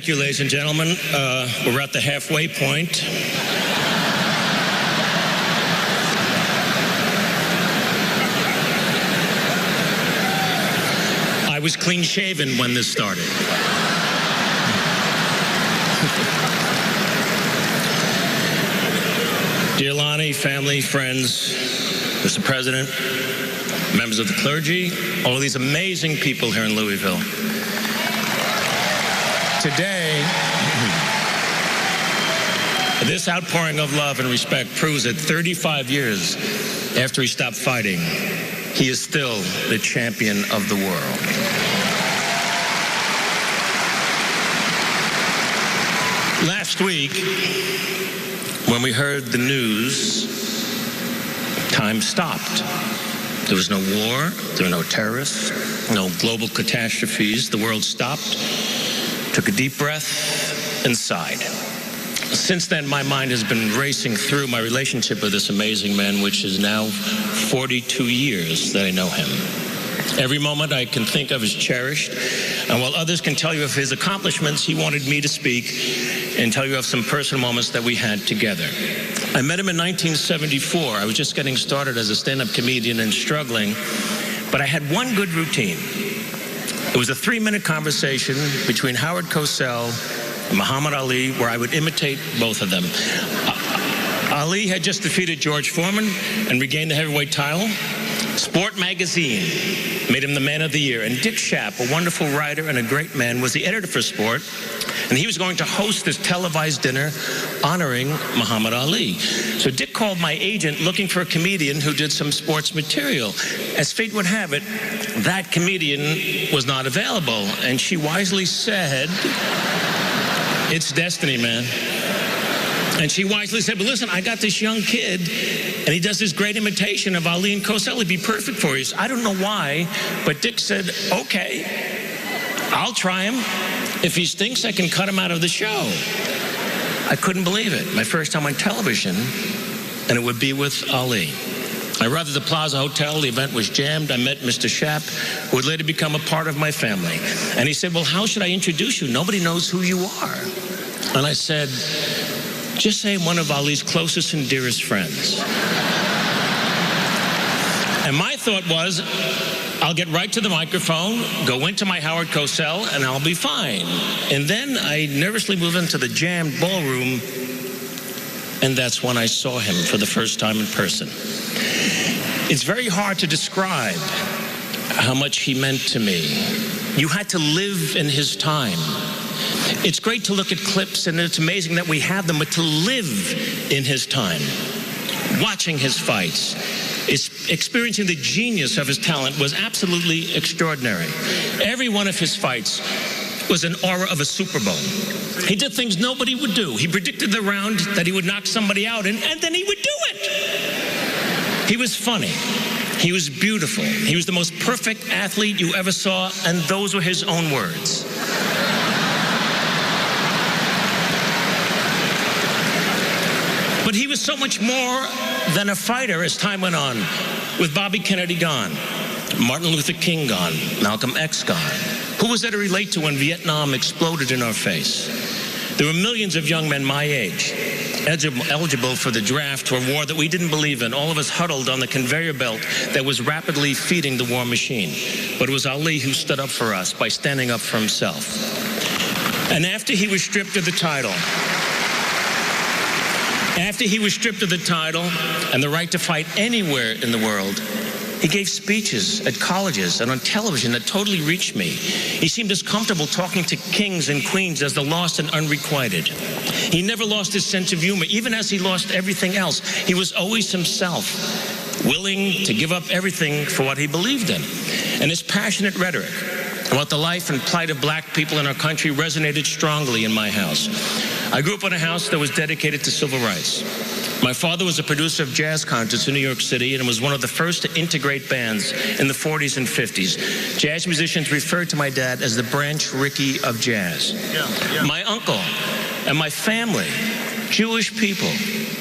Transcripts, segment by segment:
Thank you, ladies and gentlemen. We're at the halfway point. I was clean-shaven when this started. Dear Lonnie, family, friends, Mr. President, members of the clergy, all of these amazing people here in Louisville. Today, this outpouring of love and respect proves that 35 years after he stopped fighting, he is still the champion of the world. Last week, when we heard the news, time stopped. There was no war, there were no terrorists, no global catastrophes. The world stopped, took a deep breath, and sighed. Since then, my mind has been racing through my relationship with this amazing man, which is now 42 years that I know him. Every moment I can think of is cherished, and while others can tell you of his accomplishments, he wanted me to speak and tell you of some personal moments that we had together. I met him in 1974. I was just getting started as a stand-up comedian and struggling, but I had one good routine. It was a 3-minute conversation between Howard Cosell and Muhammad Ali, where I would imitate both of them. Ali had just defeated George Foreman and regained the heavyweight title. Sport magazine made him the man of the year. And Dick Schaap, a wonderful writer and a great man, was the editor for Sport. And he was going to host this televised dinner honoring Muhammad Ali. So Dick called my agent looking for a comedian who did some sports material. As fate would have it, that comedian was not available. And she wisely said, "It's destiny, man." And she wisely said, "But listen, I got this young kid, and he does this great imitation of Ali and Cosell. He'd be perfect for you." So I don't know why, but Dick said, "Okay, I'll try him. If he stinks, I can cut him out of the show." I couldn't believe it. My first time on television, and it would be with Ali. I arrived at the Plaza Hotel. The event was jammed. I met Mr. Schaap, who would later become a part of my family. And he said, "Well, how should I introduce you? Nobody knows who you are." And I said, "Just say I'm one of Ali's closest and dearest friends." And my thought was, I'll get right to the microphone, go into my Howard Cosell, and I'll be fine. And then I nervously moved into the jammed ballroom, and that's when I saw him for the first time in person. It's very hard to describe how much he meant to me. You had to live in his time. It's great to look at clips, and it's amazing that we have them, but to live in his time, watching his fights, experiencing the genius of his talent was absolutely extraordinary. Every one of his fights was an aura of a Super Bowl. He did things nobody would do. He predicted the round that he would knock somebody out, and then he would do it. He was funny. He was beautiful. He was the most perfect athlete you ever saw, and those were his own words. But he was so much more than a fighter as time went on. With Bobby Kennedy gone, Martin Luther King gone, Malcolm X gone. Who was there to relate to when Vietnam exploded in our face? There were millions of young men my age, eligible for the draft to a war that we didn't believe in, all of us huddled on the conveyor belt that was rapidly feeding the war machine. But it was Ali who stood up for us by standing up for himself. And after he was stripped of the title, and the right to fight anywhere in the world, he gave speeches at colleges and on television that totally reached me. He seemed as comfortable talking to kings and queens as the lost and unrequited. He never lost his sense of humor, even as he lost everything else. He was always himself, willing to give up everything for what he believed in. And his passionate rhetoric about the life and plight of black people in our country resonated strongly in my house. I grew up in a house that was dedicated to civil rights. My father was a producer of jazz concerts in New York City and was one of the first to integrate bands in the 40s and 50s. Jazz musicians referred to my dad as the Branch Rickey of jazz. My uncle and my family, Jewish people,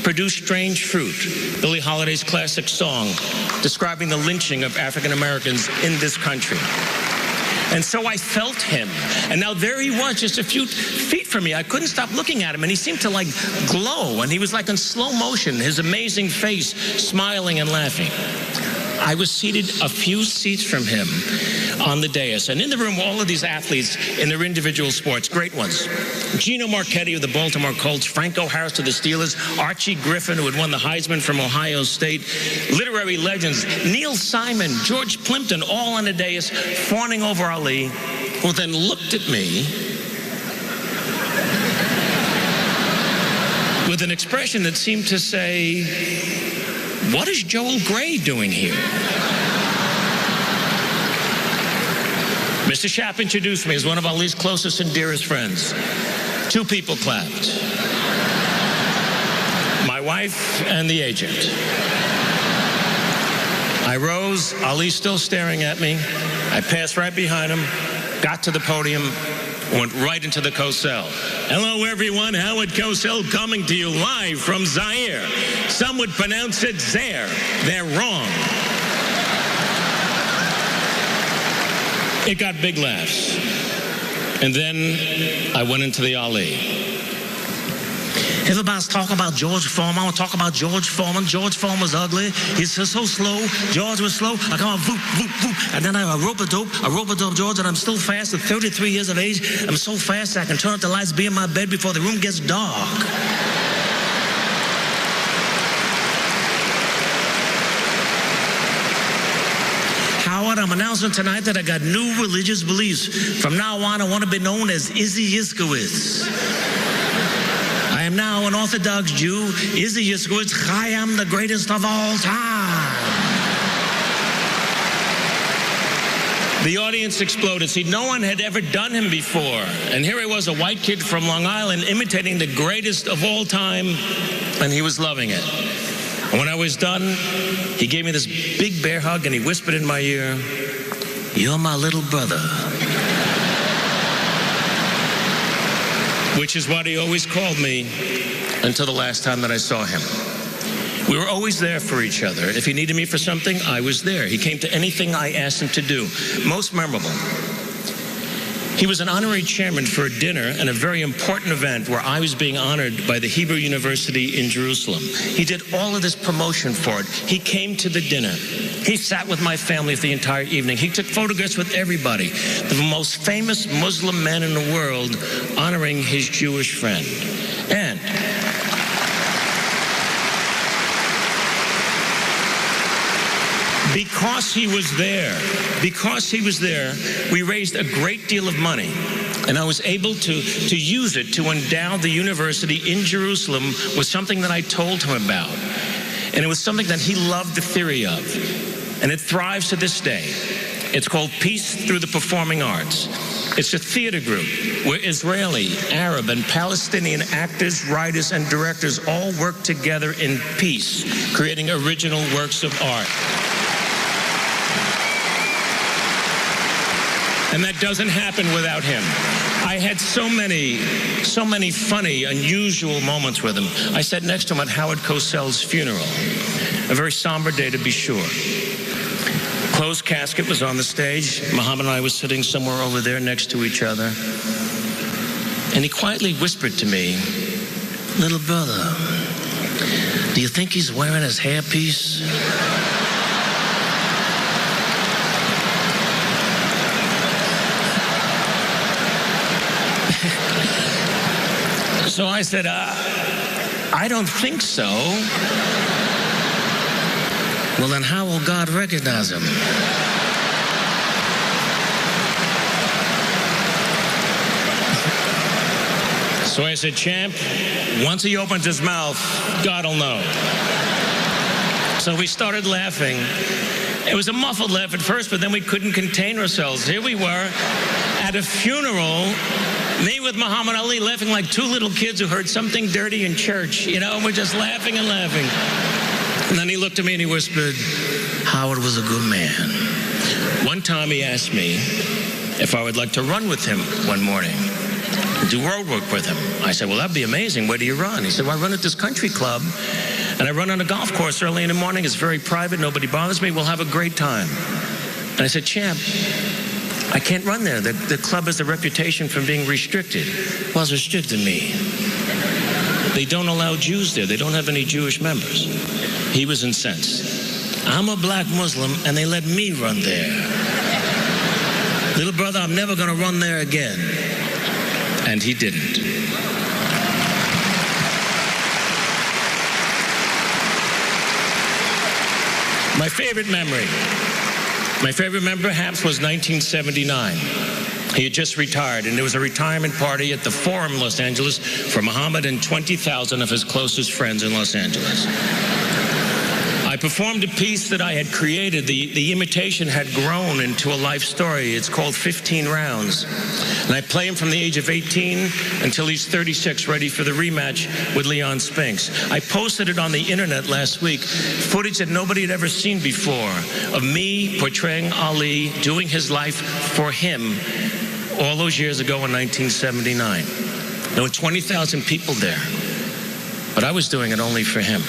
produced Strange Fruit, Billie Holiday's classic song describing the lynching of African Americans in this country. And so I felt him. And now there he was, just a few feet from me. I couldn't stop looking at him, and he seemed to like glow, and he was like in slow motion, his amazing face, smiling and laughing. I was seated a few seats from him on the dais, and in the room were all of these athletes in their individual sports, great ones. Gino Marchetti of the Baltimore Colts, Franco Harris of the Steelers, Archie Griffin, who had won the Heisman from Ohio State, literary legends, Neil Simon, George Plimpton, all on the dais, fawning over Ali, who then looked at me with an expression that seemed to say, "What is Joel Gray doing here?" Mr. Shapp introduced me as one of Ali's closest and dearest friends. 2 people clapped. My wife and the agent. I rose, Ali still staring at me. I passed right behind him, got to the podium, went right into the Cosell. Hello, everyone. Howard Cosell coming to you live from Zaire. Some would pronounce it Zaire. They're wrong. It got big laughs. And then I went into the Ali. Everybody's talking about George Foreman. I want to talk about George Foreman. George Foreman was ugly. He's so slow. George was slow. I come on, voop, voop, voop. And then I rope-a-dope George, and I'm still fast at 33 years of age. I'm so fast I can turn up the lights, be in my bed before the room gets dark. Howard, I'm announcing tonight that I got new religious beliefs. From now on, I want to be known as Izzy Yiskowitz. I am now an Orthodox Jew. Izzy Yiskowitz, I am the greatest of all time. The audience exploded. See, no one had ever done him before. And here he was, a white kid from Long Island, imitating the greatest of all time, and he was loving it. And when I was done, he gave me this big bear hug, and he whispered in my ear, "You're my little brother." Which is what he always called me until the last time that I saw him. We were always there for each other. If he needed me for something, I was there. He came to anything I asked him to do. Most memorable, he was an honorary chairman for a dinner and a very important event where I was being honored by the Hebrew University in Jerusalem. He did all of this promotion for it. He came to the dinner. He sat with my family for the entire evening. He took photographs with everybody. The most famous Muslim man in the world honoring his Jewish friend. And because he was there, we raised a great deal of money. And I was able to use it to endow the university in Jerusalem with something that I told him about. And it was something that he loved the theory of. And it thrives to this day. It's called Peace Through the Performing Arts. It's a theater group where Israeli, Arab, and Palestinian actors, writers, and directors all work together in peace, creating original works of art. And that doesn't happen without him. I had so many funny, unusual moments with him. I sat next to him at Howard Cosell's funeral. A very somber day, to be sure. Closed casket was on the stage. Muhammad and I were sitting somewhere over there next to each other. And he quietly whispered to me, "Little brother, do you think he's wearing his hairpiece?" So I said, "I don't think so." "Well, then how will God recognize him?" So I said, "Champ, once he opens his mouth, God will know." So we started laughing. It was a muffled laugh at first, but then we couldn't contain ourselves. Here we were at a funeral, me with Muhammad Ali, laughing like 2 little kids who heard something dirty in church. You know, we're just laughing and laughing. And then he looked at me and he whispered, "Howard was a good man." One time he asked me if I would like to run with him one morning, do road work with him. I said, "Well, that'd be amazing. Where do you run?" He said, "Well, I run at this country club, and I run on a golf course early in the morning. It's very private. Nobody bothers me. We'll have a great time." And I said, "Champ, I can't run there. The club has a reputation for being restricted. Well, it's restricted me. They don't allow Jews there. They don't have any Jewish members. He was incensed. I'm a black Muslim, and they let me run there. Little brother, I'm never going to run there again. And he didn't. My favorite memory perhaps was 1979. He had just retired, and there was a retirement party at the Forum, Los Angeles, for Muhammad and 20,000 of his closest friends in Los Angeles. I performed a piece that I had created. The imitation had grown into a life story. It's called 15 Rounds. And I play him from the age of 18 until he's 36, ready for the rematch with Leon Spinks. I posted it on the internet last week, footage that nobody had ever seen before of me portraying Ali, doing his life for him all those years ago in 1979. There were 20,000 people there, but I was doing it only for him.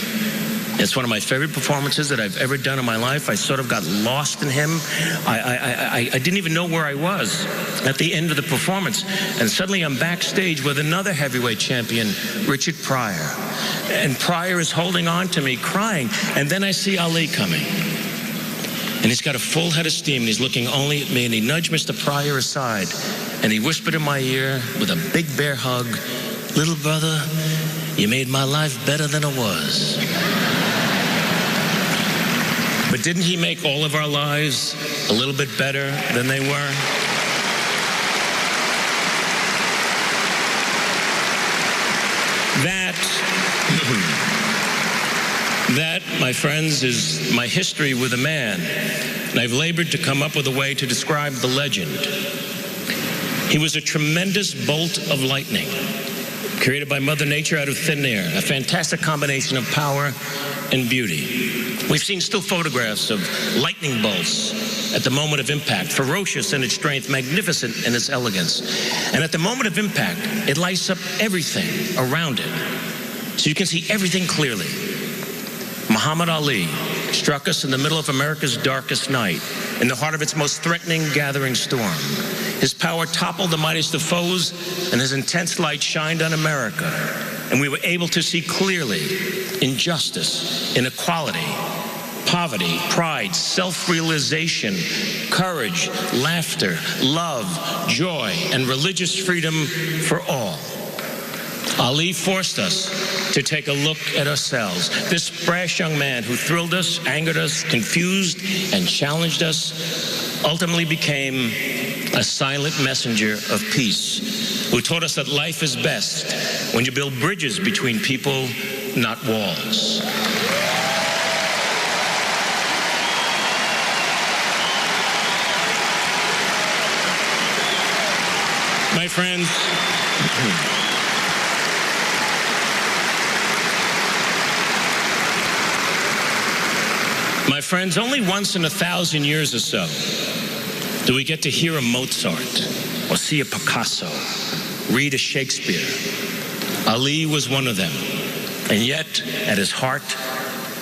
It's one of my favorite performances that I've ever done in my life. I sort of got lost in him. I didn't even know where I was at the end of the performance. And suddenly I'm backstage with another heavyweight champion, Richard Pryor. And Pryor is holding on to me, crying. And then I see Ali coming. And he's got a full head of steam, and he's looking only at me. And he nudged Mr. Pryor aside. And he whispered in my ear with a big bear hug, "Little brother, you made my life better than it was." But didn't he make all of our lives a little bit better than they were? That, my friends, is my history with a man. And I've labored to come up with a way to describe the legend. He was a tremendous bolt of lightning, created by Mother Nature out of thin air, a fantastic combination of power and beauty. We've seen still photographs of lightning bolts at the moment of impact, ferocious in its strength, magnificent in its elegance. And at the moment of impact, it lights up everything around it, so you can see everything clearly. Muhammad Ali struck us in the middle of America's darkest night, in the heart of its most threatening gathering storm. His power toppled the mightiest of foes, and his intense light shined on America. And we were able to see clearly injustice, inequality, poverty, pride, self-realization, courage, laughter, love, joy, and religious freedom for all. Ali forced us to take a look at ourselves. This brash young man who thrilled us, angered us, confused, and challenged us ultimately became a silent messenger of peace, who taught us that life is best when you build bridges between people, not walls. My friends, only once in 1,000 years or so do we get to hear a Mozart or see a Picasso, read a Shakespeare. Ali was one of them. And yet, at his heart,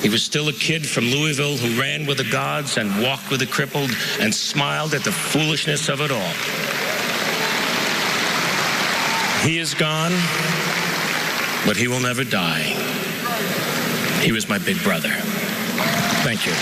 he was still a kid from Louisville who ran with the gods and walked with the crippled and smiled at the foolishness of it all. He is gone, but he will never die. He was my big brother. Thank you.